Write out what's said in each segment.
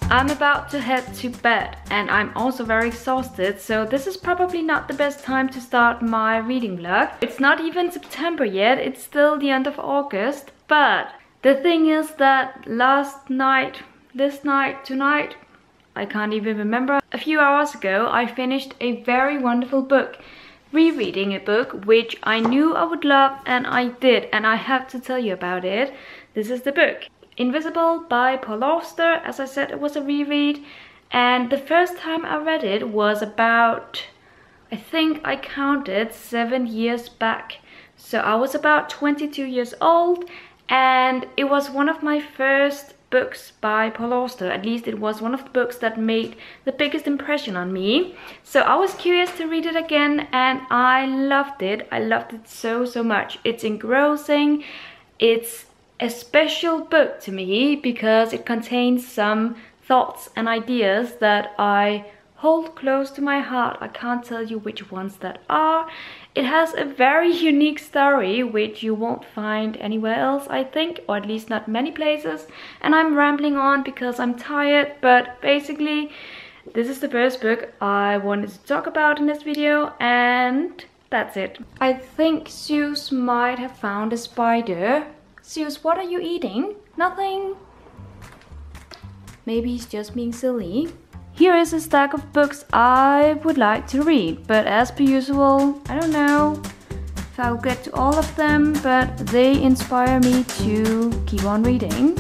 I'm about to head to bed and I'm also very exhausted, so this is probably not the best time to start my reading vlog. It's not even September yet, it's still the end of August, but the thing is that tonight, I can't even remember. A few hours ago, I finished a very wonderful book. Rereading a book which I knew I would love, and I did, and I have to tell you about it. This is the book Invisible by Paul Auster. As I said, it was a reread, and the first time I read it was about, I think I counted 7 years back. So I was about 22 years old, and it was one of my first books by Paul Auster. At least it was one of the books that made the biggest impression on me. So I was curious to read it again, and I loved it. I loved it so much. It's engrossing. It's a special book to me because it contains some thoughts and ideas that I hold close to my heart. I can't tell you which ones that are. It has a very unique story which you won't find anywhere else, I think, or at least not many places. And I'm rambling on because I'm tired, but basically this is the first book I wanted to talk about in this video, and that's it. I think Zeus might have found a spider. Zeus, what are you eating? Nothing. Maybe he's just being silly. Here is a stack of books I would like to read, but as per usual, I don't know if I'll get to all of them, but they inspire me to keep on reading.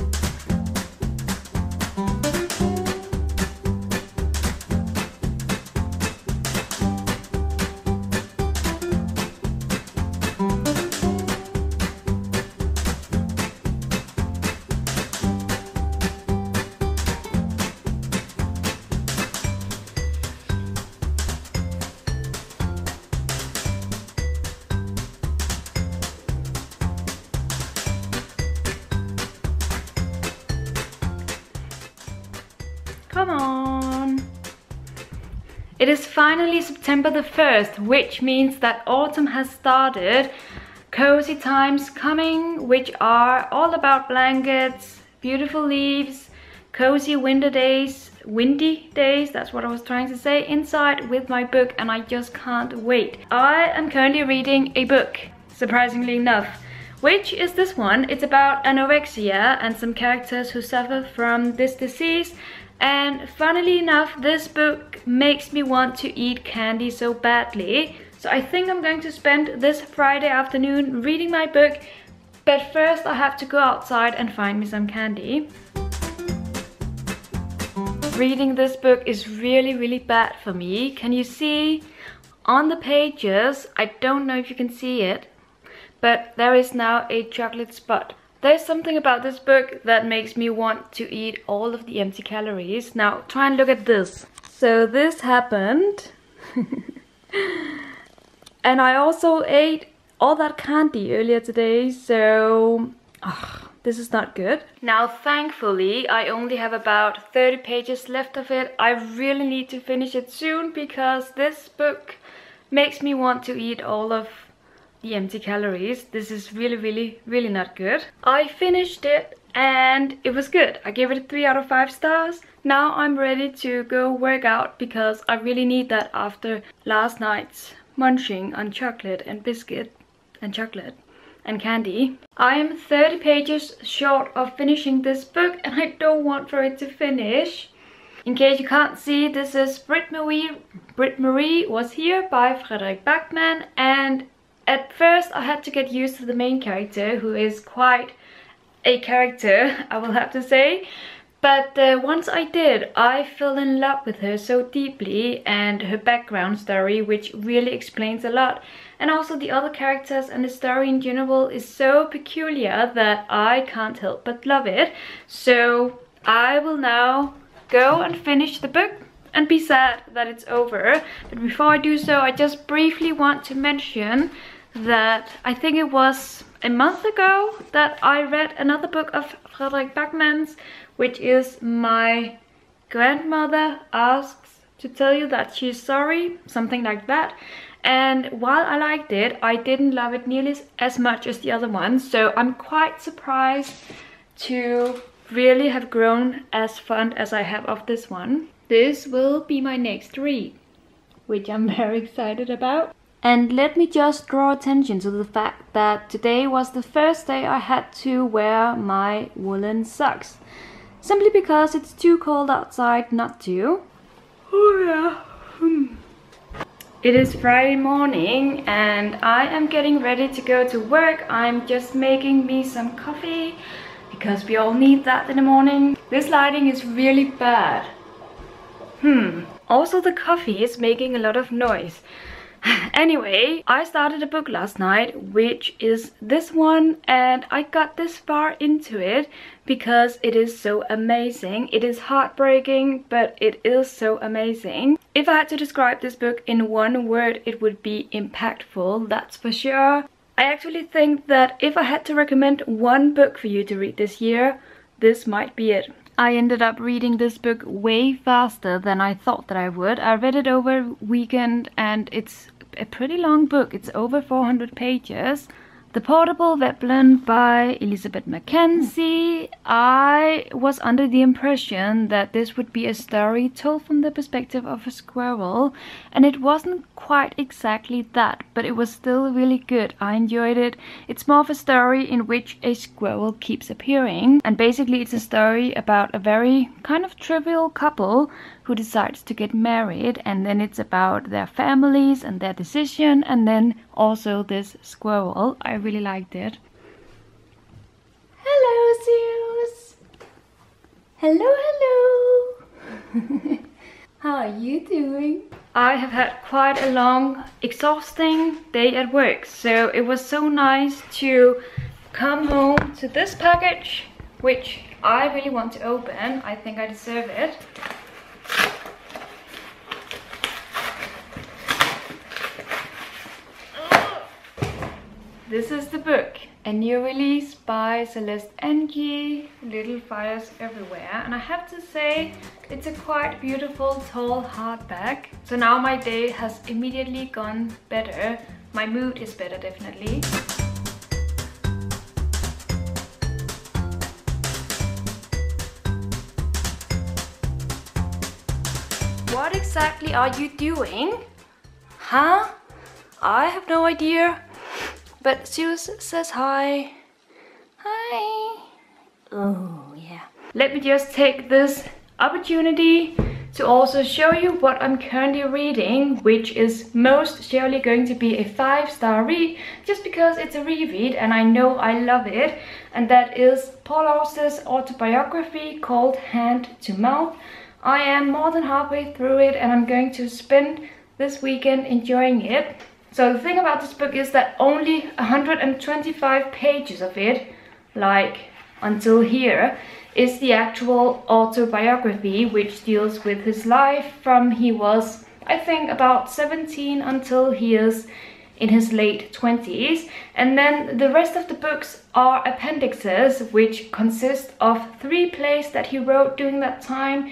Come on! It is finally September the 1st, which means that autumn has started. Cozy times coming, which are all about blankets, beautiful leaves, cozy windy days, that's what I was trying to say, inside with my book, and I just can't wait. I am currently reading a book, surprisingly enough, which is this one. It's about anorexia and some characters who suffer from this disease. And funnily enough, this book makes me want to eat candy so badly. So I think I'm going to spend this Friday afternoon reading my book. But first I have to go outside and find me some candy. Reading this book is really bad for me. Can you see on the pages? I don't know if you can see it, but there is now a chocolate spot. There's something about this book that makes me want to eat all of the empty calories. Now, try and look at this. So this happened. And I also ate all that candy earlier today, so this is not good. Now, thankfully, I only have about 30 pages left of it. I really need to finish it soon because this book makes me want to eat all of the empty calories. This is really not good. I finished it and it was good. I gave it a 3 out of 5 stars. Now I'm ready to go work out because I really need that after last night's munching on chocolate and biscuit and chocolate and candy. I am 30 pages short of finishing this book and I don't want for it to finish. In case you can't see, this is Britt Marie Was Here by Fredrik Backman, and at first I had to get used to the main character, who is quite a character, I will have to say. But once I did, I fell in love with her so deeply, and her background story, which really explains a lot. And also the other characters and the story in general is so peculiar that I can't help but love it. So I will now go and finish the book and be sad that it's over. But before I do so, I just briefly want to mention that I think it was a month ago that I read another book of Fredrik Backman's, which is My Grandmother Asks to Tell You That She's Sorry, something like that. And while I liked it, I didn't love it nearly as much as the other one, so I'm quite surprised to really have grown as fond as I have of this one. This will be my next read, which I'm very excited about. And let me just draw attention to the fact that today was the first day I had to wear my woolen socks. Simply because it's too cold outside not to. Oh yeah. It is Friday morning and I am getting ready to go to work. I'm just making me some coffee because we all need that in the morning. This lighting is really bad. Also the coffee is making a lot of noise. Anyway, I started a book last night, which is this one, and I got this far into it because it is so amazing. It is heartbreaking, but it is so amazing. If I had to describe this book in one word, it would be impactful, that's for sure. I actually think that if I had to recommend one book for you to read this year, this might be it. I ended up reading this book way faster than I thought that I would. I read it over a weekend and it's a pretty long book. It's over 400 pages. The Portable Veblen by Elizabeth Mackenzie. I was under the impression that this would be a story told from the perspective of a squirrel, and it wasn't quite exactly that, but it was still really good. I enjoyed it. It's more of a story in which a squirrel keeps appearing, and basically it's a story about a very kind of trivial couple who decides to get married, and then it's about their families and their decision, and then also this squirrel. I really liked it. Hello, Zeus! Hello, hello! How are you doing? I have had quite a long, exhausting day at work, so it was so nice to come home to this package, which I really want to open. I think I deserve it. This is the book, a new release by Celeste Ng, Little Fires Everywhere, and I have to say it's a quite beautiful tall hardback. So now my day has immediately gone better. My mood is better, definitely. What exactly are you doing? Huh? I have no idea. But Zeus says hi. Hi. Oh, yeah. Let me just take this opportunity to also show you what I'm currently reading, which is most surely going to be a 5-star read, just because it's a reread and I know I love it. And that is Paul Auster's autobiography called Hand to Mouth. I am more than halfway through it and I'm going to spend this weekend enjoying it. So the thing about this book is that only 125 pages of it, like until here, is the actual autobiography, which deals with his life from he was, I think, about 17 until he is in his late 20s. And then the rest of the books are appendixes, which consist of 3 plays that he wrote during that time,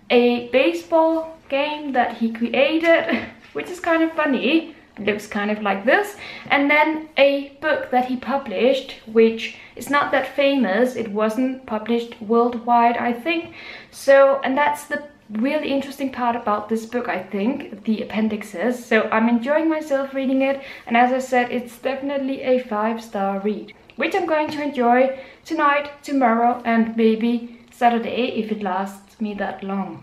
a baseball game that he created, which is kind of funny. It looks kind of like this, and then a book that he published, which is not that famous. It wasn't published worldwide, I think. So, and that's the really interesting part about this book, I think, the appendixes. So I'm enjoying myself reading it, and as I said, it's definitely a 5-star read, which I'm going to enjoy tonight, tomorrow, and maybe Saturday if it lasts me that long.